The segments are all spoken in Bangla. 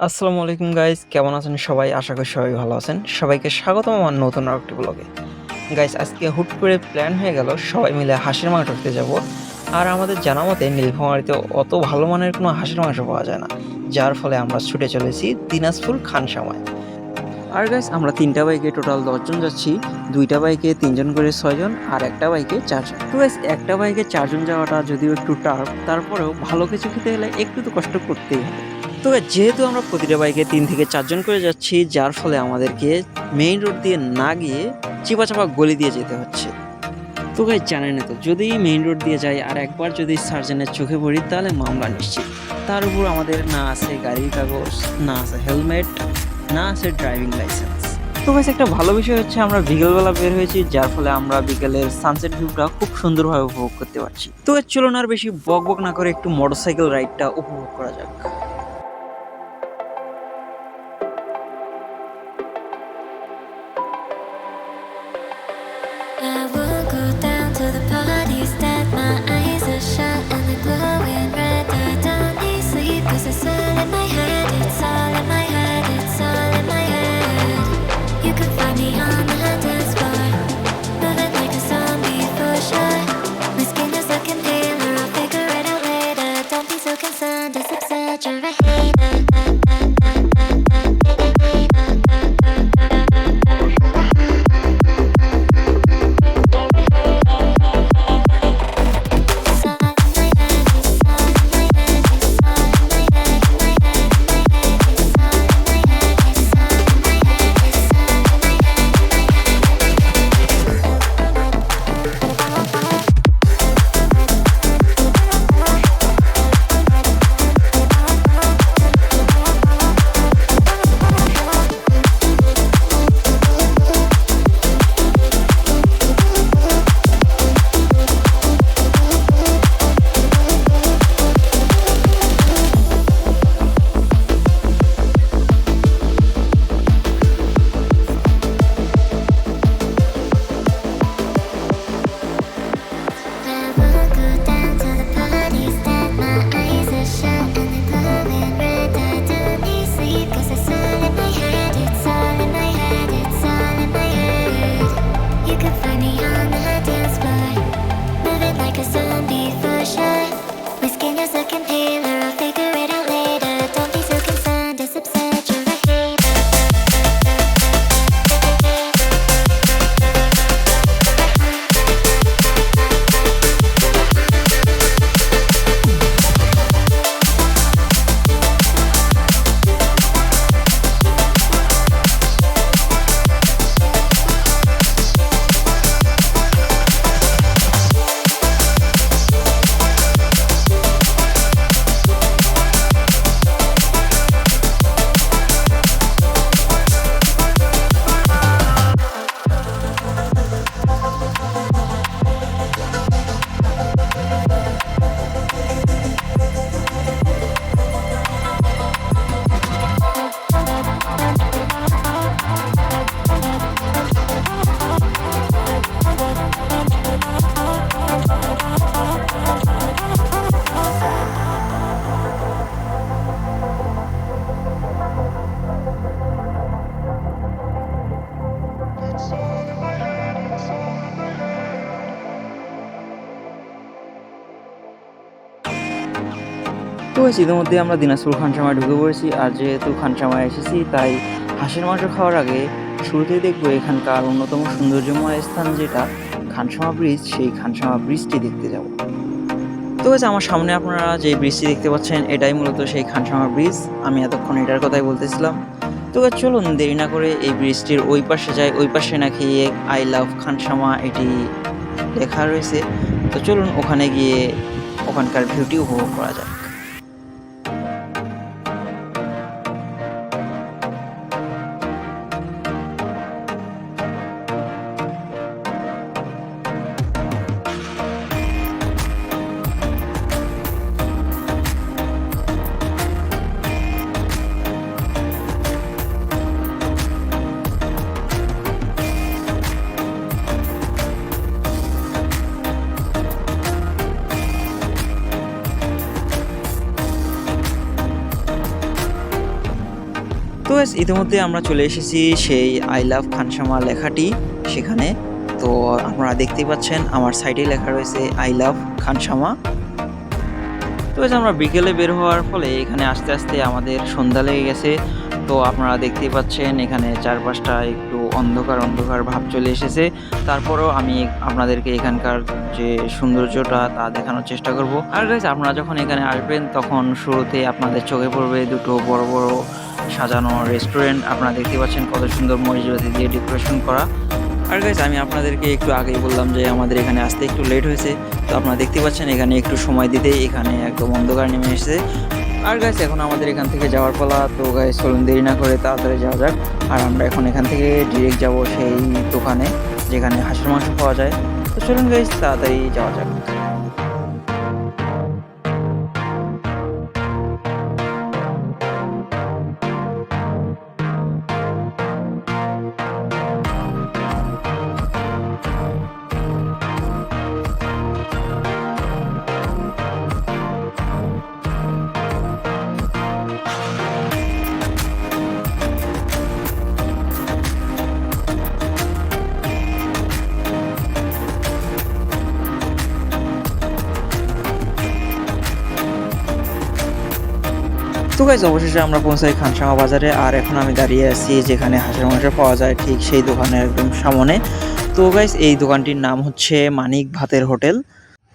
আসসালামু আলাইকুম গাইস, কেমন আছেন সবাই? আশা করি সবাই ভালো আছেন। সবাইকে স্বাগতম আমার নতুন আরেকটি ব্লগে। গাইস, আজকে হুট করে প্ল্যান হয়ে গেল সবাই মিলে হাঁসের মাংস খেতে যাব। আর আমাদের জানা মতে নীলফামারীতে অত ভালো মানের কোনো হাঁসের মাংস পাওয়া যায় না। যার ফলে আমরা ছুটে চলেছি দিনাজপুর খানসামায়। আর গাইস, আমরা ৩টা বাইকে টোটাল ১০ জন যাচ্ছি। ২টা বাইকে ৩ জন করে ৬ জন আর একটা বাইকে ৪ জন। তো গাইস, একটা বাইকে ৪ জন যাওয়াটা যদিও একটু টাফ, তারপরেও ভালো কিছু খেতে গেলে একটু তো কষ্ট করতেই হবে। তো guys, যেহেতু আমরা প্রতিটা বাইকে ৩ থেকে ৪ জন করে যাচ্ছি, যার ফলে আমাদেরকে মেইন রোড দিয়ে না গিয়ে চিপা-চাপা গলি দিয়ে যেতে হচ্ছে। তো গাইস, জানেনই তো, যদি মেইন রোড দিয়ে যাই আর একবার যদি সার্জেনের চোখে পড়ি তাহলে মামলা নিশ্চিত। তার উপর আমাদের না আছে গাড়ির কাগজ, না আছে হেলমেট, না আছে ড্রাইভিং লাইসেন্স। তো গাইস, একটা ভালো বিষয় হচ্ছে আমরা বিকেলবেলা বের হয়েছি, যার ফলে আমরা বিকেলের সানসেট ভিউটা খুব সুন্দরভাবে উপভোগ করতে পারছি। তো guys, চলুন আর বেশি বকবক না করে একটু মোটরসাইকেল রাইডটা উপভোগ করা যাক। I will go down to the parties that my eyes are shut and they're glowing red. I don't need sleep 'cause it's all in my head. It's all in my head. It's all in my head. You can find me on the dance floor, moving like a zombie for sure. My skin is looking paler. I'll figure it out later. Don't be so concerned. It's exaggerated. তো গাইস, ইতিমধ্যে আমরা দিনাজপুর খানসামায় ঢুকে পড়েছি। আর যেহেতু খানসামায় এসেছি, তাই হাঁসের মাংস খাওয়ার আগে শুরুতেই দেখবো এখানকার অন্যতম সৌন্দর্যময় স্থান যেটা খানসামা ব্রিজ, সেই খানসামা ব্রিজটি দেখতে যাব। তো গাইস, আমার সামনে আপনারা যে ব্রিজটি দেখতে পাচ্ছেন, এটাই মূলত সেই খানসামা ব্রিজ। আমি এতক্ষণ এটার কথাই বলতেছিলাম। তো গাইস, চলুন দেরি না করে এই ব্রিজটির ওই পাশে যাই। ওই পাশে নাকি আই লাভ খানসামা এটি লেখা রয়েছে। তো চলুন ওখানে গিয়ে ওখানকার ভিউটি উপভোগ করা যায়। তো guys, ইতিমধ্যে আমরা চলে এসেছি সেই আই লাভ খানসামা লেখাটি সেখানে। তো আপনারা দেখতেই পাচ্ছেন আমার সাইডে লেখা রয়েছে আই লাভ খানসামা। তো guys, আমরা বিকেলে বের হওয়ার ফলে এখানে আস্তে আস্তে আমাদের সন্ধ্যা লেগে গেছে। তো আপনারা দেখতেই পাচ্ছেন এখানে চারপাশটা একটু অন্ধকার অন্ধকার ভাব চলে এসেছে। তারপরেও আমি আপনাদেরকে এখানকার যে সৌন্দর্যটা তা দেখানোর চেষ্টা করব। আর গাইস, আপনারা যখন এখানে আসবেন তখন শুরুতে আপনাদের চোখে পড়বে দুটো বড় বড় সাজানো রেস্টুরেন্ট। আপনারা দেখতে পাচ্ছেন কত সুন্দর মরিচবাতি দিয়ে ডেকোরেশন করা। আর গাইস, আমি আপনাদেরকে একটু আগেই বললাম যে আমাদের এখানে আসতে একটু লেট হয়েছে। তো আপনারা দেখতে পাচ্ছেন এখানে একটু সময় দিতেই এখানে একদম অন্ধকার নেমে এসেছে। আর গাইস, এখন আমাদের এখান থেকে যাওয়ার পালা। তো গাইস, চলুন দেরি না করে তাড়াতাড়ি যাওয়া যাক। আর আমরা এখন এখান থেকে ডিরেক্ট যাব সেই দোকানে যেখানে হাঁসের মাংস পাওয়া যায়। তো চলুন গাইস, তাড়াতাড়ি যাওয়া যাক। তো গাইস, অবশেষে আমরা পৌঁছাই খানসামা বাজারে। আর এখন আমি দাঁড়িয়ে আছি যেখানে হাঁসের মাংস পাওয়া যায় ঠিক সেই দোকানের একদম সামনে। তো গাইস, এই দোকানটির নাম হচ্ছে মানিক ভাতের হোটেল।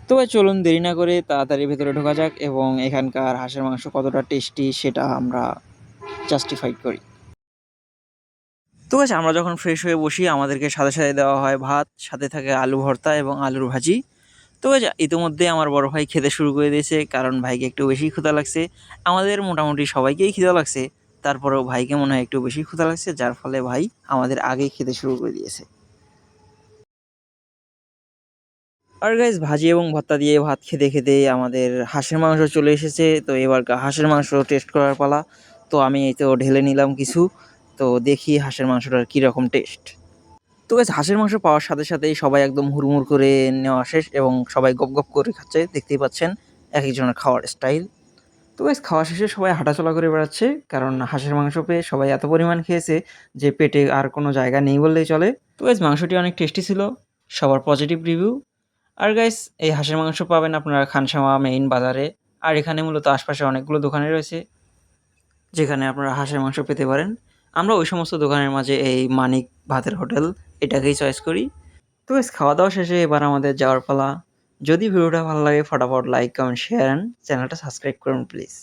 তো ভাই, চলুন দেরি না করে তাড়াতাড়ি ভেতরে ঢোকা যাক এবং এখানকার হাঁসের মাংস কতটা টেস্টি সেটা আমরা জাস্টিফাইড করি। তো গাইস, আমরা যখন ফ্রেশ হয়ে বসি আমাদেরকে সাথে সাথে দেওয়া হয় ভাত, সাথে থাকে আলু ভর্তা এবং আলুর ভাজি। তো গাইস, ইতিমধ্যে আমার বড় ভাই খেতে শুরু করে দিয়েছে কারণ ভাইকে একটু বেশি ক্ষুধা লাগছে। আমাদের মোটামুটি সবাইকেই খিদা লাগছে, তারপরেও ভাইকে মনে হয় একটু বেশি ক্ষুধা লাগছে, যার ফলে ভাই আমাদের আগেই খেতে শুরু করে দিয়েছে। আর গাইস, ভাজি এবং ভর্তা দিয়ে ভাত খেতে খেতে আমাদের হাঁসের মাংস চলে এসেছে। তো এবার হাঁসের মাংস টেস্ট করার পালা। তো আমি এই তো ঢেলে নিলাম কিছু। তো দেখি হাঁসের মাংসটার কীরকম টেস্ট। তো গাইস, হাঁসের মাংস পাওয়ার সাথে সাথেই সবাই একদম হুড়মুড় করে নেওয়া শেষ এবং সবাই গপ গপ করে খাচ্ছে। দেখতেই পাচ্ছেন এক একজনের খাওয়ার স্টাইল। তো গাইস, খাওয়া শেষে সবাই হাঁটাচলা করে বেড়াচ্ছে কারণ হাঁসের মাংস পেয়ে সবাই এত পরিমাণ খেয়েছে যে পেটে আর কোনো জায়গা নেই বললেই চলে। তো গাইস, মাংসটি অনেক টেস্টি ছিল, সবার পজিটিভ রিভিউ। আর গাইস, এই হাঁসের মাংস পাবেন আপনারা খানসামা মেইন বাজারে। আর এখানে মূলত আশপাশে অনেকগুলো দোকানে রয়েছে যেখানে আপনারা হাঁসের মাংস পেতে পারেন। আমরা ওই সমস্ত দোকানের মাঝে এই মানিক ভাতের হোটেল এটাকেই চয়েস করি। তো গাইস, খাওয়া দাওয়া শেষে এবার আমাদের যাওয়ার পালা। যদি ভিডিওটা ভালো লাগে ফটাফট লাইক কমেন্ট শেয়ার অ্যান্ড চ্যানেলটা সাবস্ক্রাইব করুন প্লিজ।